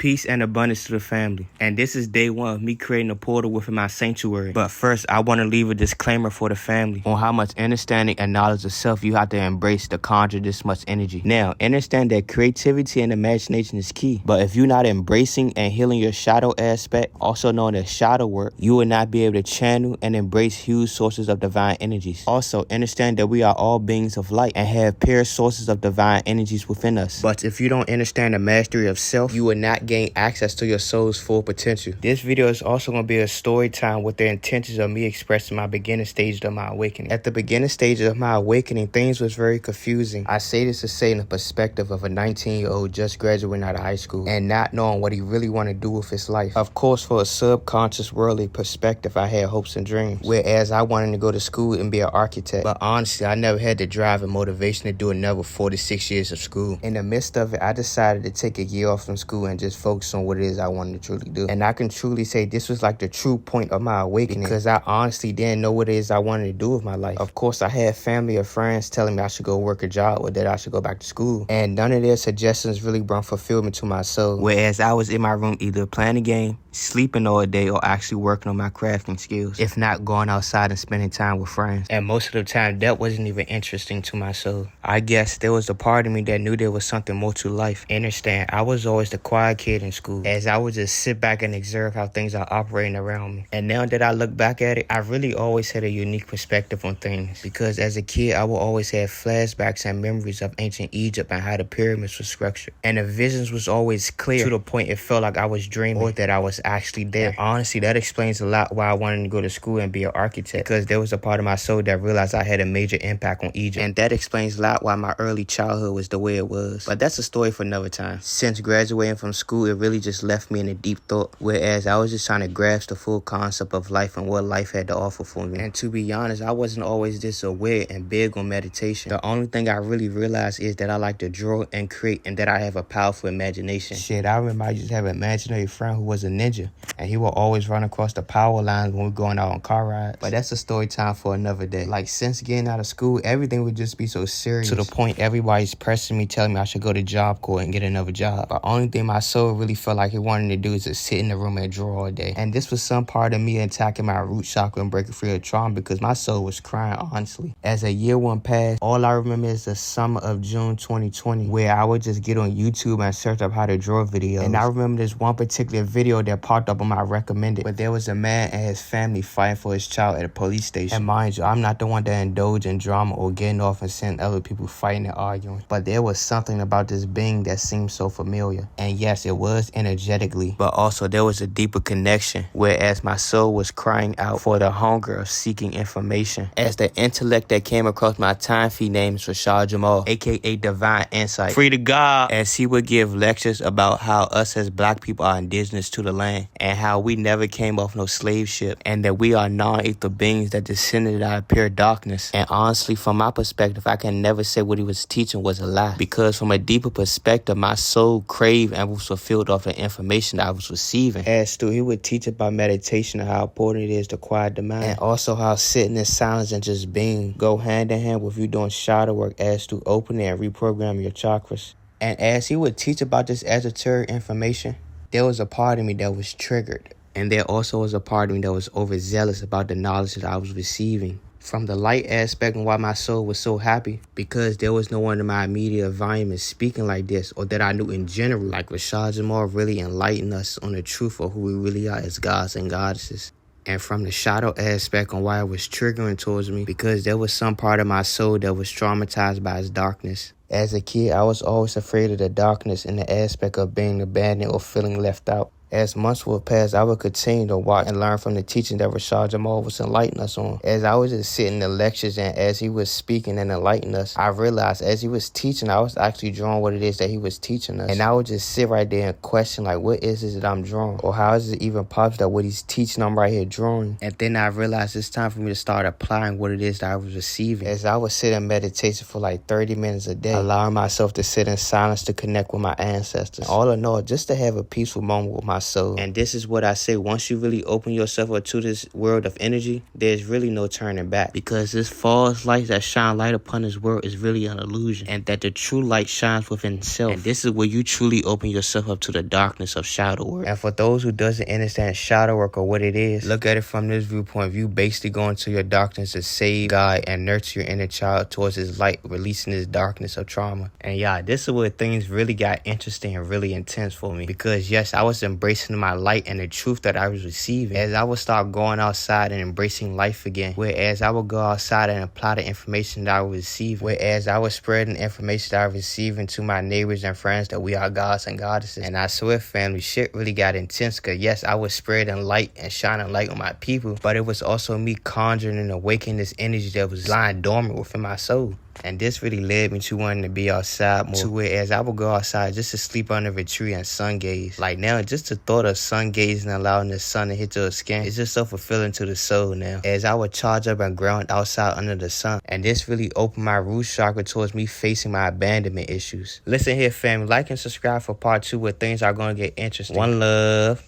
Peace and abundance to the family. And this is day one of me creating a portal within my sanctuary. But first, I want to leave a disclaimer for the family on how much understanding and knowledge of self you have to embrace to conjure this much energy. Now, understand that creativity and imagination is key. But if you're not embracing and healing your shadow aspect, also known as shadow work, you will not be able to channel and embrace huge sources of divine energies. Also, understand that we are all beings of light and have pure sources of divine energies within us. But if you don't understand the mastery of self, you will not gain access to your soul's full potential. This video is also going to be a story time with the intentions of me expressing my beginning stages of my awakening. At the beginning stages of my awakening, things was very confusing. I say this to say in the perspective of a 19-year-old just graduating out of high school and not knowing what he really want to do with his life. Of course, for a subconscious worldly perspective, I had hopes and dreams, whereas I wanted to go to school and be an architect. But honestly, I never had the drive and motivation to do another 46 years of school. In the midst of it, I decided to take a year off from school and just focus on what it is I wanted to truly do. And I can truly say this was like the true point of my awakening, because I honestly didn't know what it is I wanted to do with my life. Of course, I had family or friends telling me I should go work a job or that I should go back to school, and none of their suggestions really brought fulfillment to my soul. Whereas I was in my room either playing a game, sleeping all day, or actually working on my crafting skills, if not going outside and spending time with friends. And most of the time, that wasn't even interesting to my soul. I guess there was a part of me that knew there was something more to life. Understand, I was always the quiet kid in school, as I would just sit back and observe how things are operating around me. And now that I look back at it, I really always had a unique perspective on things, because as a kid, I would always have flashbacks and memories of ancient Egypt and how the pyramids were structured. And the visions was always clear to the point it felt like I was dreaming or that I was actually there. And honestly, that explains a lot why I wanted to go to school and be an architect, because there was a part of my soul that realized I had a major impact on Egypt. And that explains a lot why my early childhood was the way it was. But that's a story for another time. Since graduating from school, it really just left me in a deep thought, whereas I was just trying to grasp the full concept of life and what life had to offer for me. And to be honest, I wasn't always this aware and big on meditation. The only thing I really realized is that I like to draw and create, and that I have a powerful imagination. Shit, I remember I used to have an imaginary friend who was a ninja, and he would always run across the power lines when we were going out on car rides. But that's a story time for another day. Like, since getting out of school, everything would just be so serious, to the point everybody's pressing me, telling me I should go to Job Corps and get another job. But only thing my soul really felt like it wanted to do is just sit in the room and draw all day. And this was some part of me attacking my root chakra and breaking free of trauma, because my soul was crying, honestly. As a year went past, all I remember is the summer of June 2020, where I would just get on YouTube and search up how to draw videos. And I remember this one particular video that popped up on my recommended, where there was a man and his family fighting for his child at a police station. And mind you, I'm not the one that indulge in drama or getting off and seeing other people fighting and arguing, but there was something about this being that seemed so familiar. And yes, it was energetically, but also there was a deeper connection, whereas my soul was crying out for the hunger of seeking information. As the intellect that came across my time feed name is Rashad Jamal, aka Divine Insight, free to God, as he would give lectures about how us as black people are indigenous to the land, and how we never came off no slave ship, and that we are non-ether beings that descended out of pure darkness. And honestly, from my perspective, I can never say what he was teaching was a lie, because from a deeper perspective, my soul craved and was fulfilled off the information that I was receiving. As to, he would teach about meditation and how important it is to quiet the mind, and also how sitting in silence and just being go hand in hand with you doing shadow work, as to opening and reprogram your chakras. And as he would teach about this esoteric information, there was a part of me that was triggered. And there also was a part of me that was overzealous about the knowledge that I was receiving. From the light aspect, and why my soul was so happy, because there was no one in my immediate environment speaking like this, or that I knew in general, like Rashad Jamal really enlightened us on the truth of who we really are as gods and goddesses. And from the shadow aspect, on why it was triggering towards me, because there was some part of my soul that was traumatized by its darkness. As a kid, I was always afraid of the darkness and the aspect of being abandoned or feeling left out. As months would pass, I would continue to watch and learn from the teaching that Rashad Jamal was enlightening us on. As I was just sitting in the lectures, and as he was speaking and enlightening us, I realized as he was teaching, I was actually drawing what it is that he was teaching us. And I would just sit right there and question, like, what is it that I'm drawing? Or how is it even possible that what he's teaching, I'm right here drawing? And then I realized it's time for me to start applying what it is that I was receiving. As I would sit in meditation for like 30 minutes a day, allowing myself to sit in silence to connect with my ancestors. All in all, just to have a peaceful moment with my soul. And this is what I say, once you really open yourself up to this world of energy, there's really no turning back. Because this false light that shine light upon this world is really an illusion. And that the true light shines within self. And this is where you truly open yourself up to the darkness of shadow work. And for those who doesn't understand shadow work or what it is, look at it from this viewpoint. You basically go into your darkness to save, guide, and nurture your inner child towards his light, releasing this darkness of trauma. And yeah, this is where things really got interesting and really intense for me. Because yes, I was embracing my light and the truth that I was receiving. As I would start going outside and embracing life again. Whereas I would go outside and apply the information that I was receiving. Whereas I was spreading the information that I was receiving to my neighbors and friends that we are gods and goddesses. And I swear, family, shit really got intense. Because yes, I was spreading light and shining light on my people. But it was also me conjuring and awakening this energy that was lying dormant within my soul. And this really led me to wanting to be outside more. To where as I would go outside just to sleep under a tree and sun gaze. Like now, just the thought of sun gazing and allowing the sun to hit your skin, it's just so fulfilling to the soul now. As I would charge up and ground outside under the sun. And this really opened my root chakra towards me facing my abandonment issues. Listen here, family. Like and subscribe for part 2 where things are going to get interesting. One love.